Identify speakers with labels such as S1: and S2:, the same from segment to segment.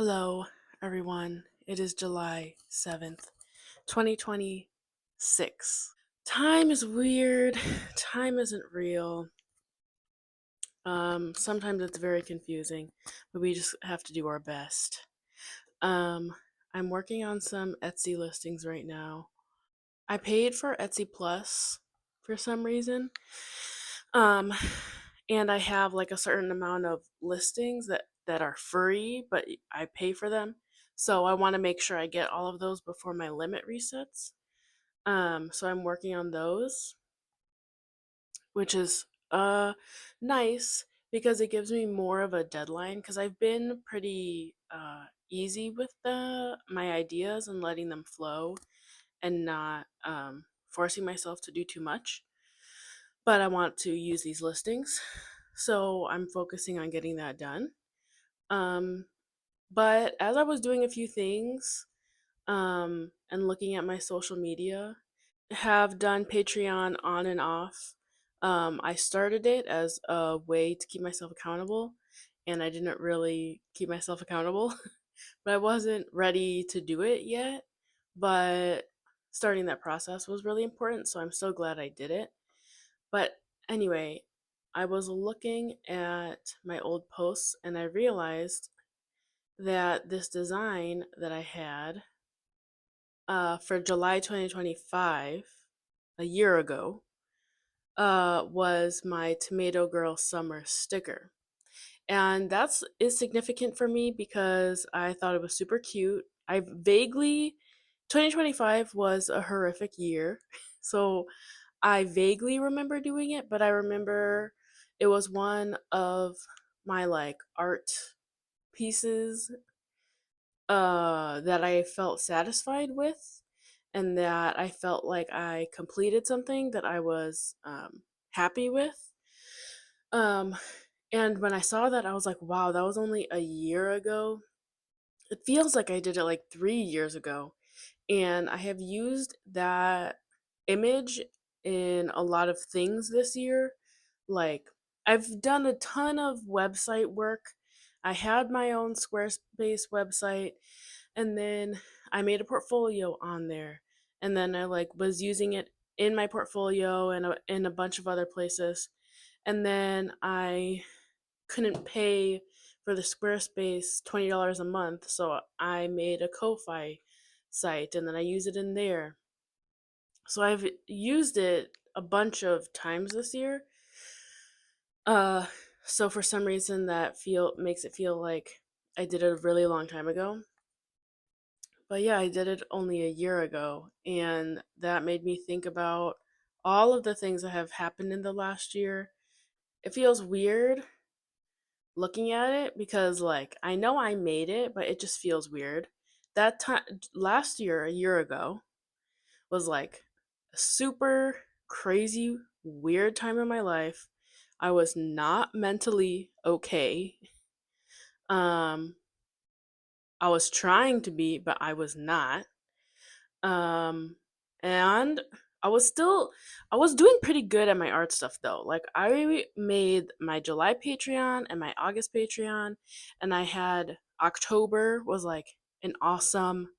S1: Hello, everyone. It is July 7th, 2026. Time is weird. Time isn't real. Sometimes it's very confusing, but we just have to do our best. Um, I'm working on some Etsy listings right now. I paid for Etsy Plus for some reason. Um, and I have like a certain amount of listings that are free, but I pay for them. So I want to make sure I get all of those before my limit resets. So I'm working on those, which is nice because it gives me more of a deadline because I've been pretty easy with the my ideas and letting them flow and not forcing myself to do too much. But I want to use these listings. So I'm focusing on getting that done. Um, but as I was doing a few things and looking at my social media, have done Patreon on and off. I started it as a way to keep myself accountable, and I didn't really keep myself accountable, but I wasn't ready to do it yet. But starting that process was really important, so I'm so glad I did it. But anyway, I was looking at my old posts and I realized that this design that I had for July 2025, a year ago, was my Tomato Girl Summer sticker. And that's is significant for me because I thought it was super cute. I vaguely 2025 was a horrific year. So I vaguely remember doing it, but I remember it was one of my like art pieces that I felt satisfied with and that I felt like I completed something that I was happy with. Um and when I saw that I was like, wow, that was only a year ago. It feels like I did it like 3 years ago. And I have used that image in a lot of things this year. Like, I've done a ton of website work. I had my own Squarespace website, and then I made a portfolio on there. And then I like was using it in my portfolio and in a bunch of other places. And then I couldn't pay for the Squarespace $20 a month, so I made a Ko-fi site and then I use it in there. So I've used it a bunch of times this year. Uh so for some reason that feel makes it feel like I did it a really long time ago. But yeah, I did it only a year ago and that made me think about all of the things that have happened in the last year. It feels weird looking at it because like I know I made it, but it just feels weird. That time last year, a year ago, was like a super crazy weird time in my life. I was not mentally okay. Um I was trying to be, but I was not. Um and I was doing pretty good at my art stuff though. Like I made my July Patreon and my August Patreon and I had October was like an awesome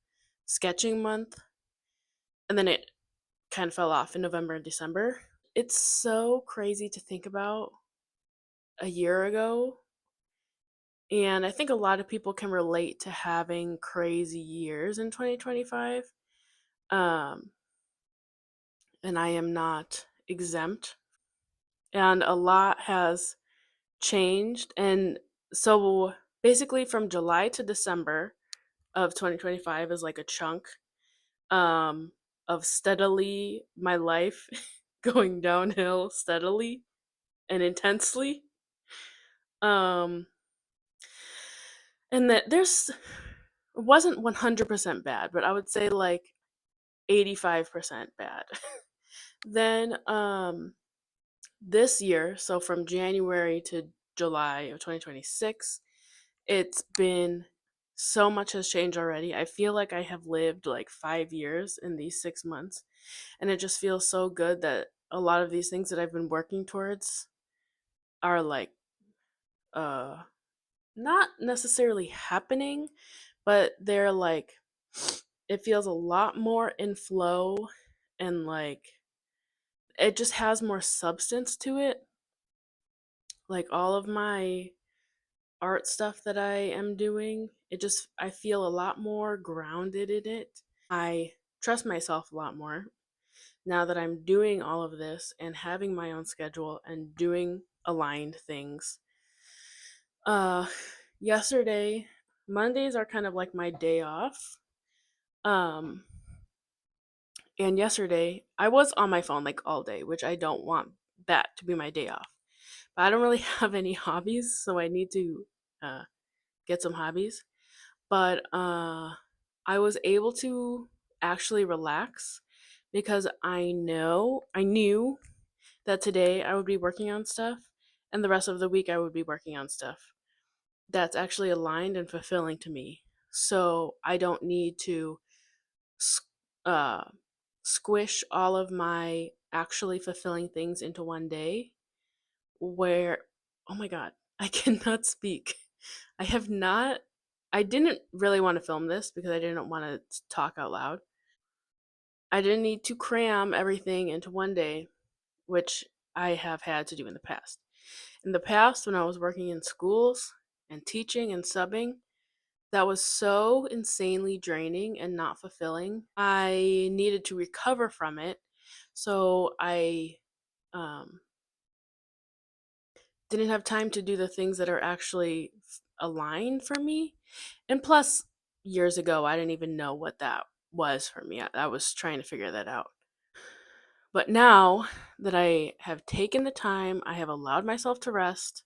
S1: sketching month and then it kind of fell off in November and December. It's so crazy to think about a year ago and I think a lot of people can relate to having crazy years in 2025. Um and I am not exempt. And a lot has changed. And so basically, from July to December of 2025 is like a chunk um, of steadily my life going downhill steadily and intensely. Um, and that there's it wasn't 100% bad, but I would say like 85% bad. Then this year, so from January to July of 2026, it's been so much has changed already. I feel like I have lived like 5 years in these 6 months, and it just feels so good that a lot of these things that I've been working towards are like uh not necessarily happening, but they're like it feels a lot more in flow and like it just has more substance to it. Like all of my art stuff that I am doing, I feel a lot more grounded in it. I trust myself a lot more now that I'm doing all of this and having my own schedule and doing aligned things. Uh yesterday, Mondays are kind of like my day off. Um and yesterday I was on my phone like all day, which I don't want that to be my day off. But I don't really have any hobbies, so I need to uh get some hobbies. But I was able to actually relax because I knew that today I would be working on stuff and the rest of the week I would be working on stuff that's actually aligned and fulfilling to me. So I don't need to uh, squish all of my actually fulfilling things into one day where, oh my God, I cannot speak. I have not, I didn't really want to film this because I didn't want to talk out loud. I didn't need to cram everything into one day, which I have had to do in the past. In the past, when I was working in schools and teaching and subbing, that was so insanely draining and not fulfilling. I needed to recover from it. So I um, didn't have time to do the things that are actually aligned for me. And plus, years ago, I didn't even know what that was for me. I was trying to figure that out. But now that I have taken the time, I have allowed myself to rest,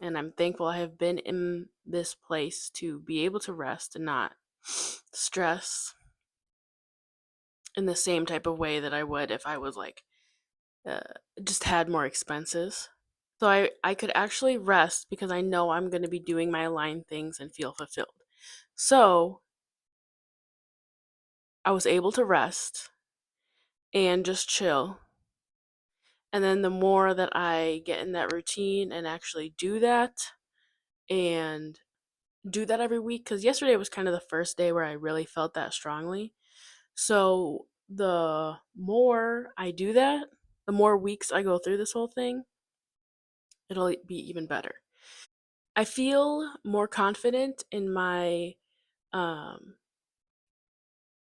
S1: and I'm thankful I have been in this place to be able to rest and not stress in the same type of way that I would if I was like uh, just had more expenses. So I could actually rest because I know I'm going to be doing my aligned things and feel fulfilled. So I was able to rest and just chill. And then the more that I get in that routine and actually do that and do that every week, because yesterday was kind of the first day where I really felt that strongly. So the more I do that, the more weeks I go through this whole thing, it'll be even better. I feel more confident in my um,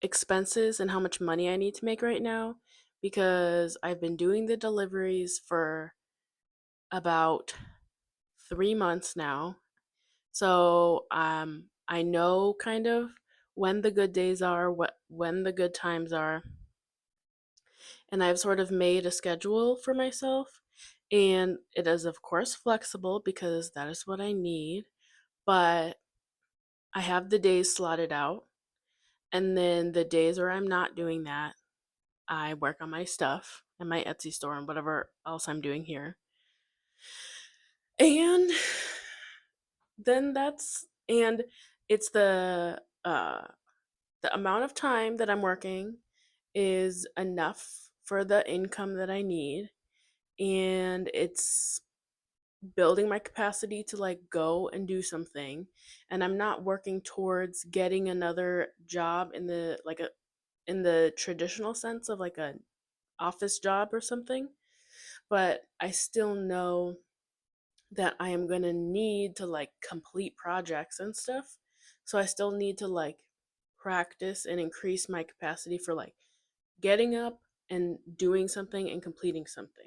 S1: expenses and how much money I need to make right now because I've been doing the deliveries for about 3 months now. So I know kind of when the good days are, what when the good times are, and I've sort of made a schedule for myself. And it is of course flexible because that is what I need, but I have the days slotted out. And then the days where I'm not doing that, I work on my stuff and my Etsy store and whatever else I'm doing here. And then and it's the amount of time that I'm working is enough for the income that I need, and it's building my capacity to like go and do something, and I'm not working towards getting another job in the traditional sense of like a office job or something, but I still know that I am going to need to like complete projects and stuff. So I still need to like practice and increase my capacity for like getting up and doing something and completing something.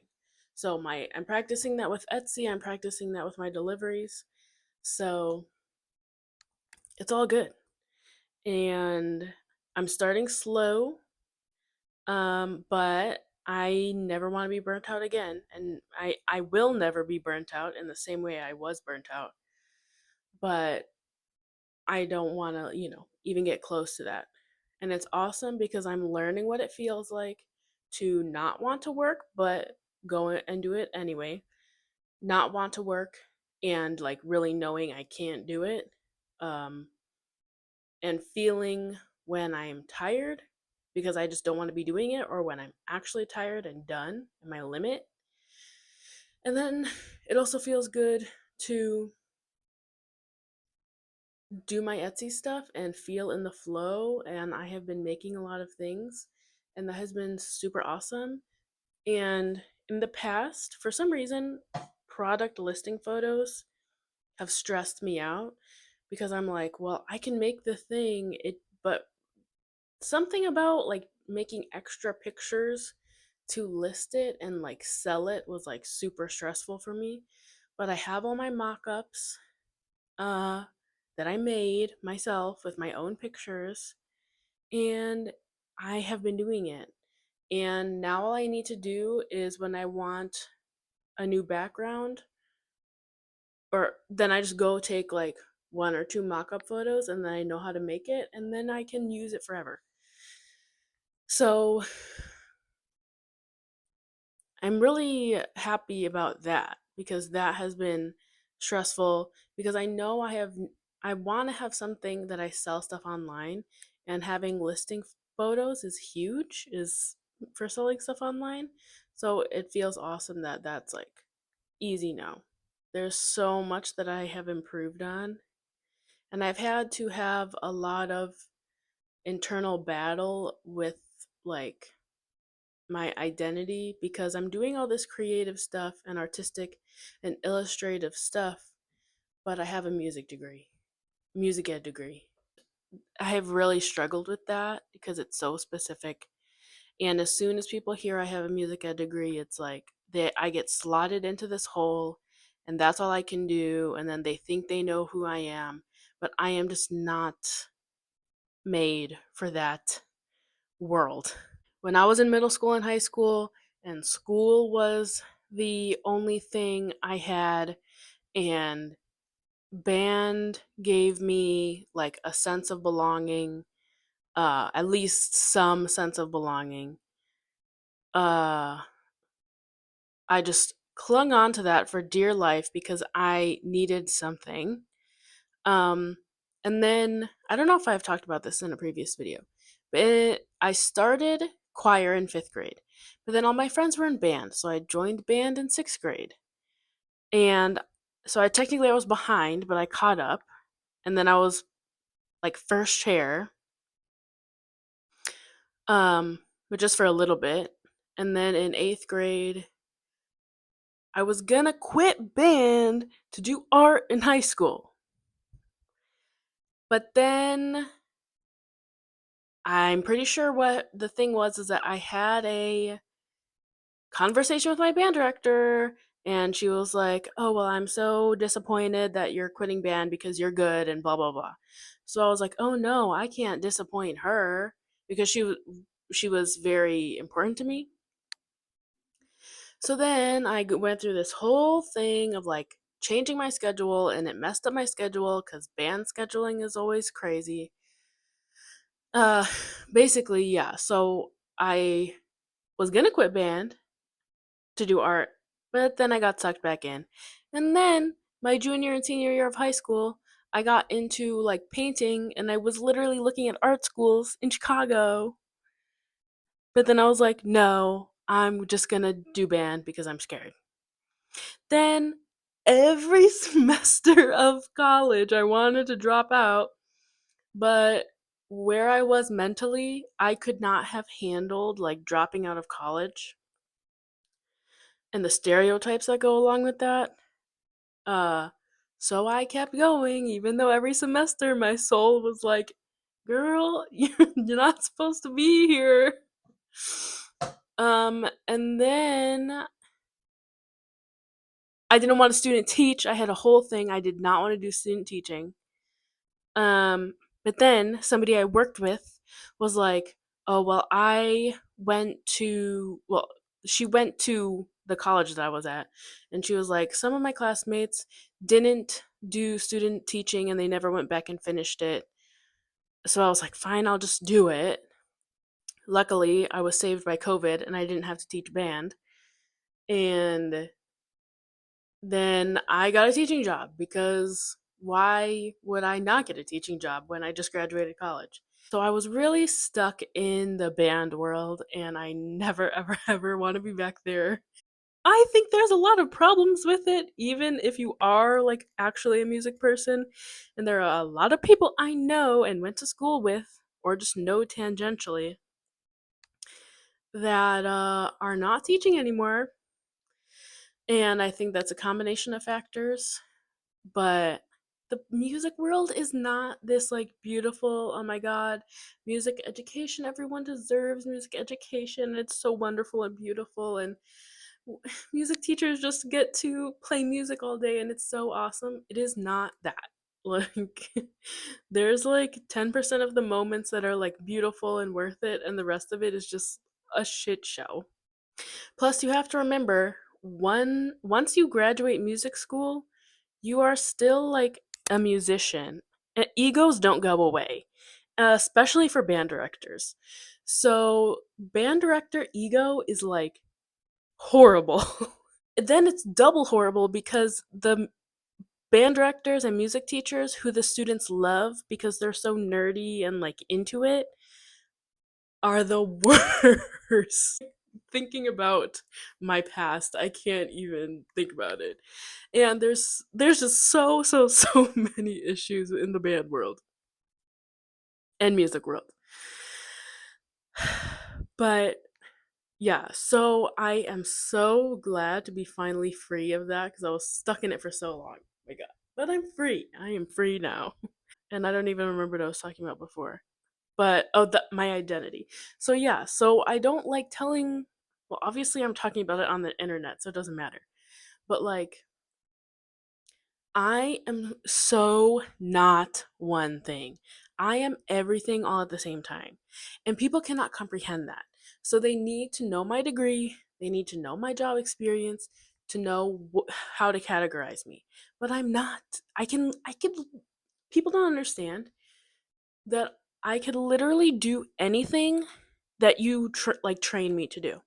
S1: So my I'm practicing that with Etsy, I'm practicing that with my deliveries. So it's all good. And I'm starting slow, but I never want to be burnt out again. And I will never be burnt out in the same way I was burnt out. But I don't want to, even get close to that. And it's awesome because I'm learning what it feels like to not want to work, but go and do it anyway. Not want to work and like really knowing I can't do it. Um, and feeling when I'm tired because I just don't want to be doing it, or when I'm actually tired and done at my limit. And then it also feels good to do my Etsy stuff and feel in the flow. And I have been making a lot of things, and that has been super awesome. And in the past, for some reason, product listing photos have stressed me out because I'm like, well, I can make the thing, but something about like making extra pictures to list it and like sell it was like super stressful for me. But I have all my mock-ups uh that I made myself with my own pictures, and I have been doing it. And now all I need to do is when I want a new background, or then I just go take like one or two mock-up photos and then I know how to make it and then I can use it forever. So I'm really happy about that because that has been stressful because I know I want to have something that I sell stuff online, and having listing photos is huge is for selling stuff online. So it feels awesome that that's like easy now. There's so much that I have improved on, and I've had to have a lot of internal battle with like my identity because I'm doing all this creative stuff and artistic and illustrative stuff, but I have a music ed degree. I have really struggled with that because it's so specific. And as soon as people hear I have a music ed degree, it's like I get slotted into this hole and that's all I can do. And then they think they know who I am, but I am just not made for that world. When I was in middle school and high school, and school was the only thing I had, and band gave me like a sense of belonging, at least some sense of belonging. Uh, I just clung on to that for dear life because I needed something. Um, and then I don't know if I've talked about this in a previous video, but I started choir in fifth grade, but then all my friends were in band, so I joined band in sixth grade, and so I was behind, but I caught up, and then I was like first chair, but just for a little bit, and then in eighth grade, I was gonna quit band to do art in high school, but then I'm pretty sure what the thing was is that I had a conversation with my band director, and she was like, "Oh, well, I'm so disappointed that you're quitting band because you're good and blah blah blah." So I was like, "Oh no, I can't disappoint her because she was very important to me." So then went through this whole thing of like changing my schedule, and it messed up my schedule cuz band scheduling is always crazy. Uh Basically, yeah. So I was going to quit band to do art, but then I got sucked back in. And then my junior and senior year of high school, I got into like painting, and I was literally looking at art schools in Chicago. But then I was like, no, I'm just gonna do band because I'm scared. Then every semester of college, I wanted to drop out, but where I was mentally, I could not have handled like dropping out of college and the stereotypes that go along with that. Uh, so I kept going, even though every semester my soul was like, girl, you're not supposed to be here. And then I didn't want to student teach. I had a whole thing. I did not want to do student teaching. Um, but then somebody I worked with was like, oh, well, she went to the college that I was at, and she was like, some of my classmates didn't do student teaching and they never went back and finished it. So I was like, fine, I'll just do it. Luckily, I was saved by COVID and I didn't have to teach band. And then I got a teaching job because why would I not get a teaching job when I just graduated college? So I was really stuck in the band world and I never, ever, ever want to be back there. I think there's a lot of problems with it, even if you are like actually a music person. And there are a lot of people I know and went to school with, or just know tangentially, that are not teaching anymore. And I think that's a combination of factors. But the music world is not this like beautiful, oh my god, music education. Everyone deserves music education. It's so wonderful and beautiful. And music teachers just get to play music all day and it's so awesome. It is not that. Like, there's like 10% of the moments that are like beautiful and worth it, and the rest of it is just a shit show. Plus, you have to remember, once you graduate music school, you are still like a musician. Egos don't go away, especially for band directors. So, band director ego is like horrible. Then it's double horrible because the band directors and music teachers who the students love because they're so nerdy and like into it are the worst. Thinking about my past, I can't even think about it. And there's just so many issues in the band world and music world. But yeah, so I am so glad to be finally free of that because I was stuck in it for so long. Oh my god. But I'm free. I am free now. And I don't even remember what I was talking about before. But oh, my identity. So yeah, so I don't like telling, well, obviously I'm talking about it on the internet, so it doesn't matter. But like, I am so not one thing. I am everything all at the same time. And people cannot comprehend that. So they need to know my degree, they need to know my job experience to know how to categorize me. But I'm not. I can people don't understand that I could literally do anything that you like train me to do.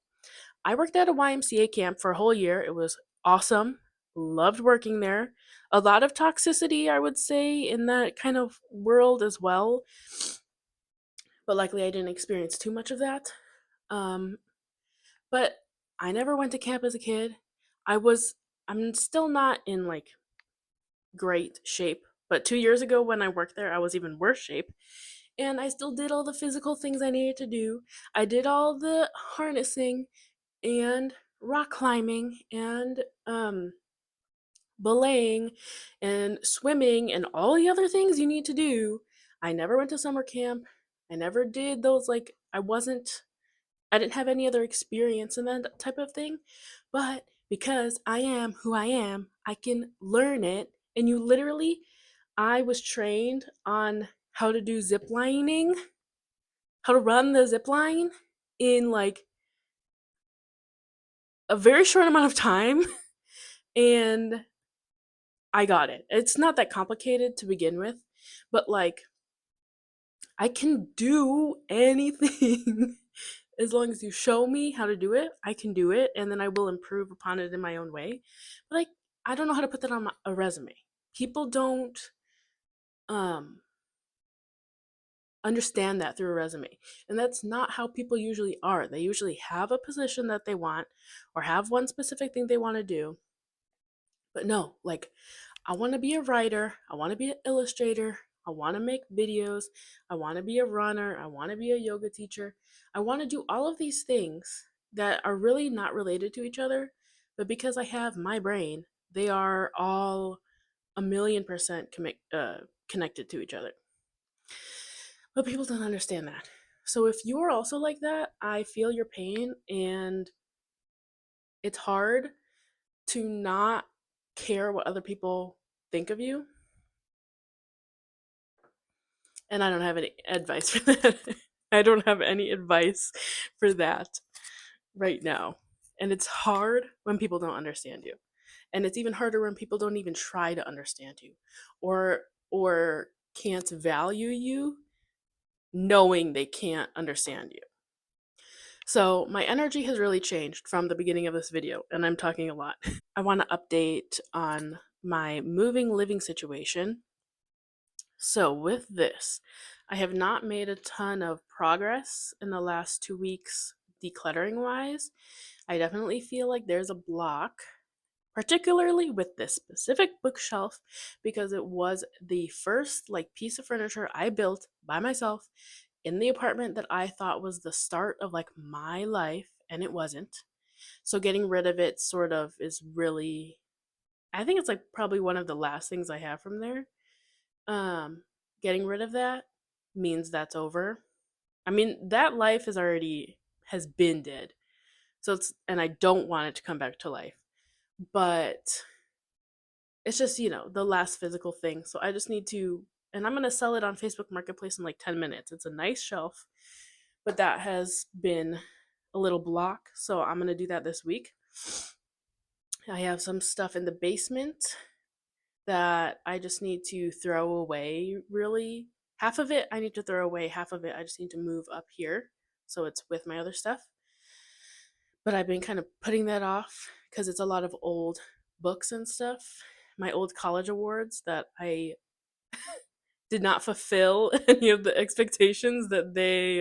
S1: I worked at a YMCA camp for a whole year. It was awesome. Loved working there. A lot of toxicity, I would say, in that kind of world as well. But luckily, I didn't experience too much of that. Um, but I never went to camp as a kid. I was, I'm still not in like great shape. But 2 years ago, when I worked there, I was even worse shape. And I still did all the physical things I needed to do. I did all the harnessing and rock climbing and belaying and swimming and all the other things you need to do. I never went to summer camp. I never did those, like, I didn't have any other experience in that type of thing. But because I am who I am, I can learn it. And you literally, I was trained on how to do zip lining, how to run the zip line in like a very short amount of time. And I got it. It's not that complicated to begin with, but like I can do anything as long as you show me how to do it. I can do it, and then I will improve upon it in my own way. But I don't know how to put that on a resume. People don't um understand that through a resume. And that's not how people usually are. They usually have a position that they want or have one specific thing they want to do. But no, like, I want to be a writer, I want to be an illustrator, I want to make videos, I want to be a runner, I want to be a yoga teacher. I want to do all of these things that are really not related to each other, but because I have my brain, they are all a million percent connected to each other. But people don't understand that. So if you are also like that, I feel your pain, and it's hard to not care what other people think of you. And I don't have any advice for that. I don't have any advice for that right now. And it's hard when people don't understand you. And it's even harder when people don't even try to understand you or can't value you knowing they can't understand you. So, my energy has really changed from the beginning of this video, and I'm talking a lot. I want to update on my moving living situation. So, with this, I have not made a ton of progress in the last 2 weeks decluttering wise, I definitely feel like there's a block, particularly with this specific bookshelf, because it was the first like piece of furniture I built by myself in the apartment that I thought was the start of like my life, and it wasn't. So getting rid of it sort of is really, I think it's like probably one of the last things I have from there. Um Getting rid of that means that's over. I mean, that life is already has been dead. So it's, and I don't want it to come back to life. But it's just, the last physical thing. So I just need to, and I'm going to sell it on Facebook Marketplace in like 10 minutes. It's a nice shelf, but that has been a little block. So I'm going to do that this week. I have some stuff in the basement that I just need to throw away, really. Half of it I need to throw away, half of it I just need to move up here so it's with my other stuff. But I've been kind of putting that off because it's a lot of old books and stuff. My old college awards that I did not fulfill any of the expectations that they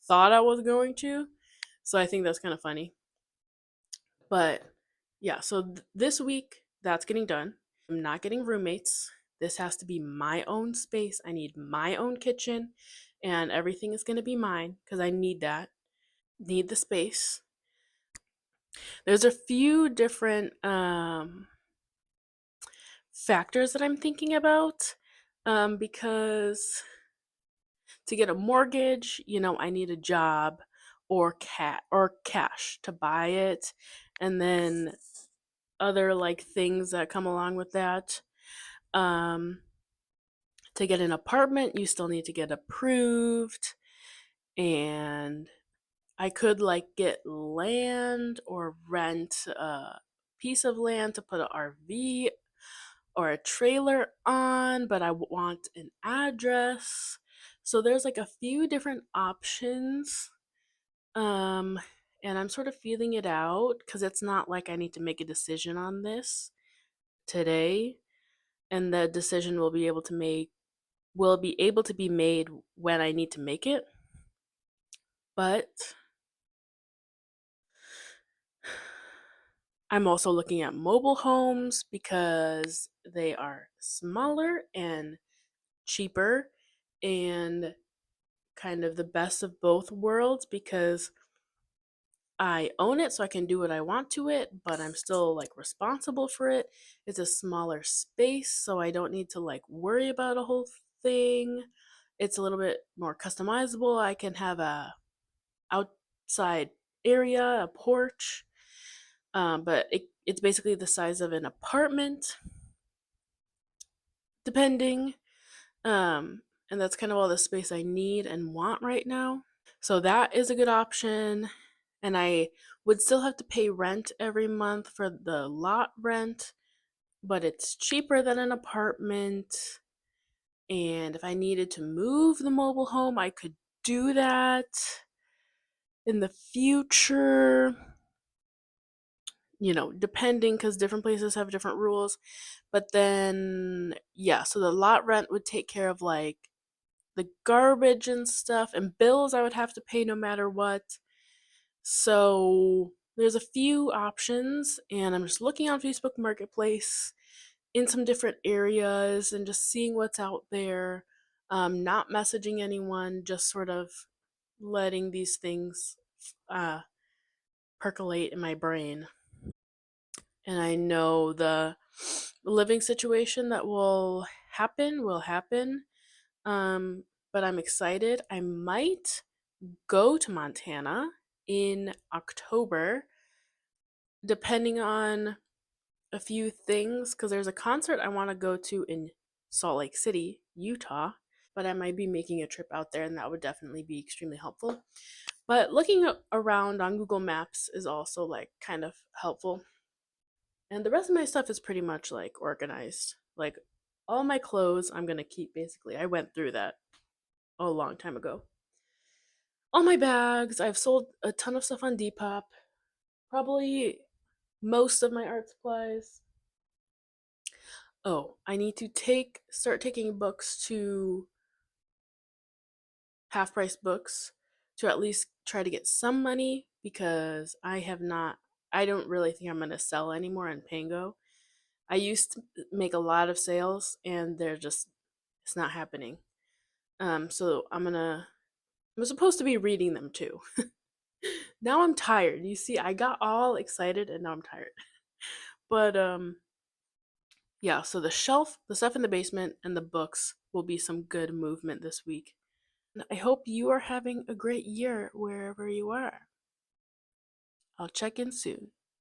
S1: thought I was going to. So I think that's kind of funny. But yeah, so this week that's getting done. I'm not getting roommates. This has to be my own space. I need my own kitchen, and everything is going to be mine because I need that. Need the space. There's a few different factors that I'm thinking about, because to get a mortgage, I need a job or cash to buy it, and then other like things that come along with that. Um, to get an apartment, you still need to get approved, and I could like get land or rent a piece of land to put an RV or a trailer on, but I want an address. So there's like a few different options. Um and I'm sort of feeling it out cuz it's not like I need to make a decision on this today, and the decision will be able to be made when I need to make it. But I'm also looking at mobile homes because they are smaller and cheaper and kind of the best of both worlds because I own it so I can do what I want to it, but I'm still like responsible for it. It's a smaller space, so I don't need to like worry about a whole thing. It's a little bit more customizable. I can have a outside area, a porch, but it's basically the size of an apartment, depending. Um, and that's kind of all the space I need and want right now. So that is a good option. And I would still have to pay rent every month for the lot rent, but it's cheaper than an apartment. And if I needed to move the mobile home, I could do that in the future, depending because different places have different rules. But then, yeah, so the lot rent would take care of like the garbage and stuff, and bills I would have to pay no matter what. So there's a few options, and I'm just looking on Facebook Marketplace in some different areas and just seeing what's out there. Not messaging anyone, just sort of letting these things uh, percolate in my brain. And I know the living situation that will happen. Um, but I'm excited. I might go to Montana in October, depending on a few things, because there's a concert I want to go to in Salt Lake City, Utah, but I might be making a trip out there, and that would definitely be extremely helpful. But looking around on Google Maps is also like kind of helpful. And the rest of my stuff is pretty much like organized. Like all my clothes, I'm going to keep basically. I went through that a long time ago. All my bags, I've sold a ton of stuff on Depop. Probably most of my art supplies. Oh, I need to start taking books to Half Price Books to at least try to get some money because I don't really think I'm going to sell anymore on Pango. I used to make a lot of sales and it's not happening. So I'm supposed to be reading them too. Now I'm tired. You see, I got all excited and now I'm tired. But yeah, so the stuff in the basement, and the books will be some good movement this week. I hope you are having a great year wherever you are. I'll check in soon.